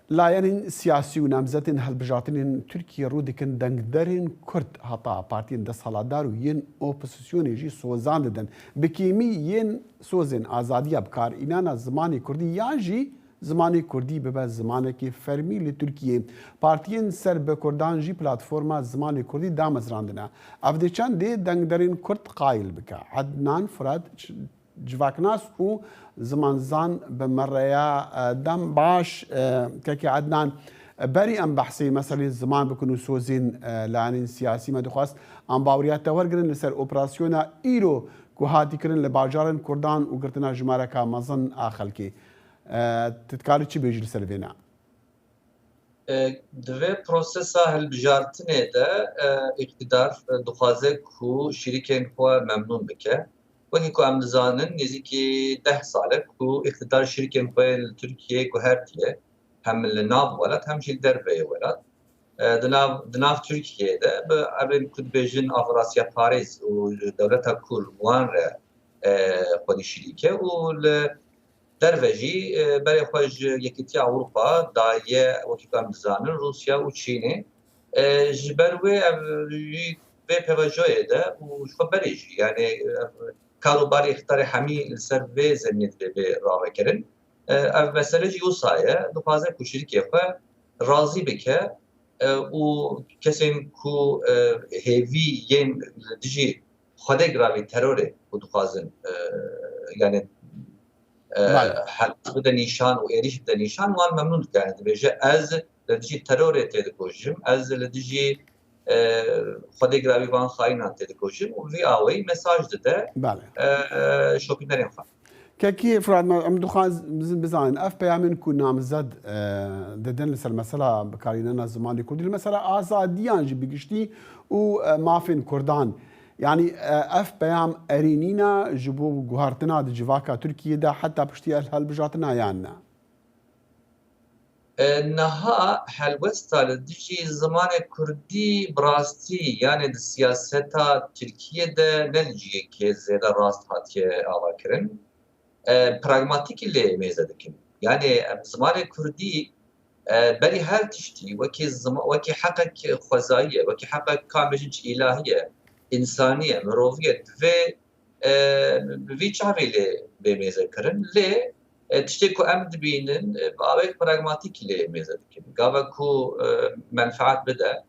لایەنین سیاسی و نامزەتین هەڵبژارتنین تورکیە ڕوو دەکەن دەنگدەرین کورد هەتا پارتیên دەسەڵاتدار و yên ئۆپۆزیسیۆنێ سۆزان دەدەن بکێمی yên سۆزên ئازادیە بکارئینانا زمانی کوردی یان jî zimanê Kurdî bibe zimanekî fermî li Tirkiyeyê. Partiyên ser bi Kurdan jî platforma zimanê Kurdî damezrandine. Ev dê çendê dengderên Kurd qayil bike. Ednan Fırat civaknas û zimanzan bi mereya dem baş kekê Ednan berî em behsê meselê ziman bikin û sozên lanên siyasî me dixwast em baweriya te wergirin li ser operasyona îro ku hatî kirin li bajarên Kurdan û girtina jimareka mezin a xelkê. تتکاری چی بیجی لسر وینا؟ دوی پروسسا هلبجارتنه ده اقتدار دخوازه کو شریکین خو ممنون بکه وکی کو ام دزانن نزدیکی 10 ساله کو اقتدار شریکین خو ترکیه کو هرتیه هم لناف ولات هم شیل دربه ولات دناف ترکیه ده به ابن کد بیجن افراسیا پاریس و دولت کل وان خودی شریکه و دروژی برای خوش یکیتی اروپا دایه وقتی کم دزانن روسیا و چینه جبروی به پیوجوی ده و شو بریجی یعنی کاروباری اختار همی سر به زمینت به راه کردن اف مسئله جو سایه دو فازه کوشیری که خو راضی بکه و کسی کو هیوی ین دیجی خود گرامی تروره و دو فازن یعنی حل بده نیشان و ایریش بده نیشان وان ممنون کرد بیشه از لدیجی ترور تدکوشم از لدیجی خود گرامی وان خاینان تدکوشم و وی آوی مساج داده شوپینرین خواهد كي فراد ام دخان بزان اف بيامن كو نامزد ددن لسر مثلا بكارينا زماني كردي المساله ازاديان جي بيگشتي و مافين كردان يعني اف بيام ارينينا جبو جوهرتنا دي جواكا تركيا دا حتى بشتي هالبجاتنا يعني نها هلوستا لديجي زمان كردي براستي يعني السياسة تركيا دا نلجي كي زيادة راست هاتي آواكرن براغماتيك اللي ميزادكن يعني زمان كردي بري هر تشتي وكي حقك خوزائية وكي حقك كامجنج إلهية إنسانية مروفية في شعبي اللي بميزة كرن ليه تشتكو أمد بينن بأويك براغماتيك اللي ميزة كرن قابكو منفعات بدا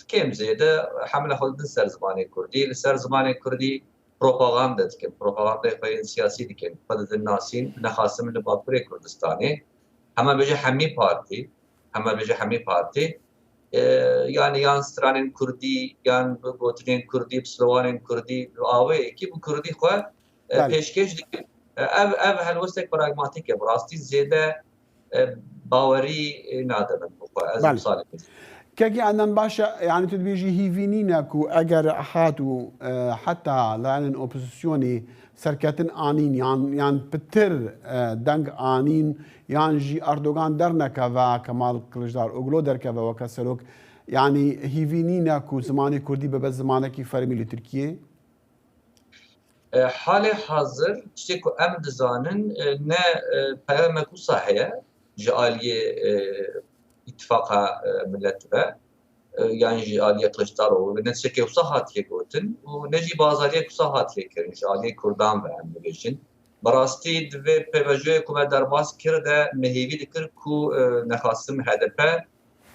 كيم زيادة حملة خلدن سر زماني كردي لسر زماني كردي بروباغاندا دكن بروباغاندا خاين سياسي دكن قد الناسين نخاسم لباكوري كردستاني هما بيجي حمي بارتي yani yan stranên Kurdî yan gotinên Kurdî Slowanên Kurdî awê ki bu Kurdî xwe pêşkêş dikin ev helwestek pragmatik e rastî zêde bawerî nadibin bu xwe ez salê كاكي عندنا باشا يعني تدبيجي هيفينينا كو اگر حاتو حتى لان اوبوزيسيوني سركتن انين يعني بتر دنگ انين يعني جي اردوغان درنكا و كمال كلجدار اوغلو دركا و كسلوك يعني هيفينينا كو زماني كردي ببز زمانكي فرمي لتركيا حال حاضر تشتكو ام دزانن نه پیامکو صحیح جاليه اتفاق ملت و يعني جاليه كلشدارو نتشكي وصحات يقولن ونجي بازاريه كصحات يكرن جاليه كردان و ام بيجن براستي دو بيفجو كما درباس كرده مهيوي دكر كو نخاسم هدف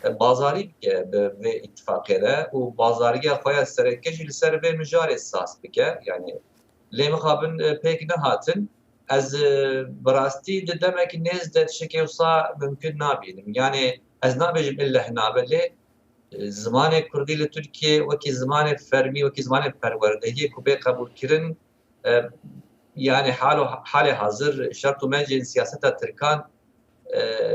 بازاري و اتفاقيه و بازاريه خويا سركش لسر به مجال اساس بك يعني لي مخابن بيك نهاتن از براستي دمك نيز دتشكي وصا ممكن نابين يعني از نابجم الا هنا بلي زمان كردي لتركيا وكي زمان فرمي وكي زمان پروردهي كوبي قبول كرن يعني حال حاضر شرط ومنجن سياسة تركان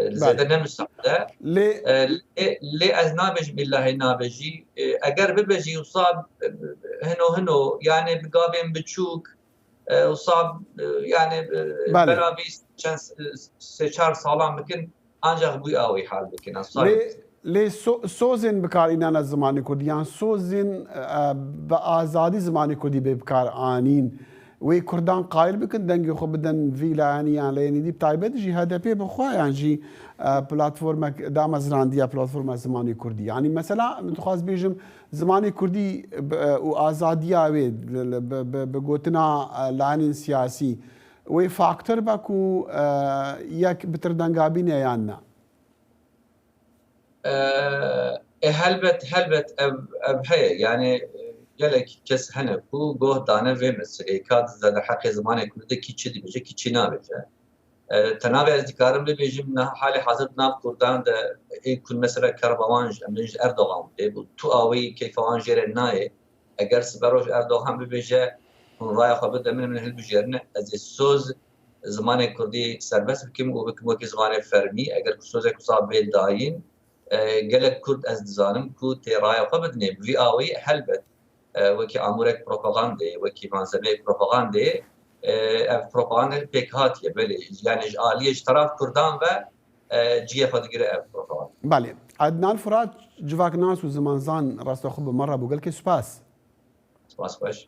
زيادة نمساعدة لي از نابجم الا هنا بجي اگر ببجي وصاب هنو يعني بقابين بتشوك وصاب يعني بلابيس سيشار سالان بكن ancak bu avi hal bikina لي سوزن بكار إننا زماني كردي يعني سوزن بآزادي زماني كردي بكار آنين وی کوردان قایل بکن دەنگی خۆ بدەن ڤیلایانیان لە یەنیدی تایبەت ژی هەدەپێ بخوایان ژی پلاتفۆرمێک دامەزراندیە پلاتفۆرمە زمانی کوردی ینی مەسەلا دخواست بێژم زمانی کوردی و ئازادیاوێ بگوتنا لایەنین سیاسی وی فاکتەر بەک و یەک بتر دەنگابینە یان نا هەلبەت ئەم هەیە یانێ gelek kes hene ku goh dane vê meseleyê ka zede heqê zimanê Kurdekî çi dibêje kî çi nabêje. Tenavê ez dikarim bibêjim halê hazir nav Kurdan de ê ku mesela kerbewan ji em ji Erdogan bê bu tu awî keyfewan jêrê nayê eger siberoj Erdogan bibêje hûn raya xwe bide min hilbijêrine ez ê soz zimanê Kurdî serbest bikim û bikim wekî zimanê fermî eger ku sozek wisa bê dayîn gelek Kurd ez dizanim ku tê raya xwe bidinê vî awî helbet وەکی ئامورێک پرۆپاغاندەیە وەکی مانزەمەیەک پرۆپاغاندەیە ئەv پرۆپاغاندە پێک هاتیە بەلێ یانێ ئالیەش تەراف کوردان بە جیە خۆ دەگیرە ئەv پرۆپاغاند. بەڵێ عەدنان فورات civaknaas û zimanzan ڕاستەخۆ بمەڕە بوو gelkê سوپاس. سپاس باش.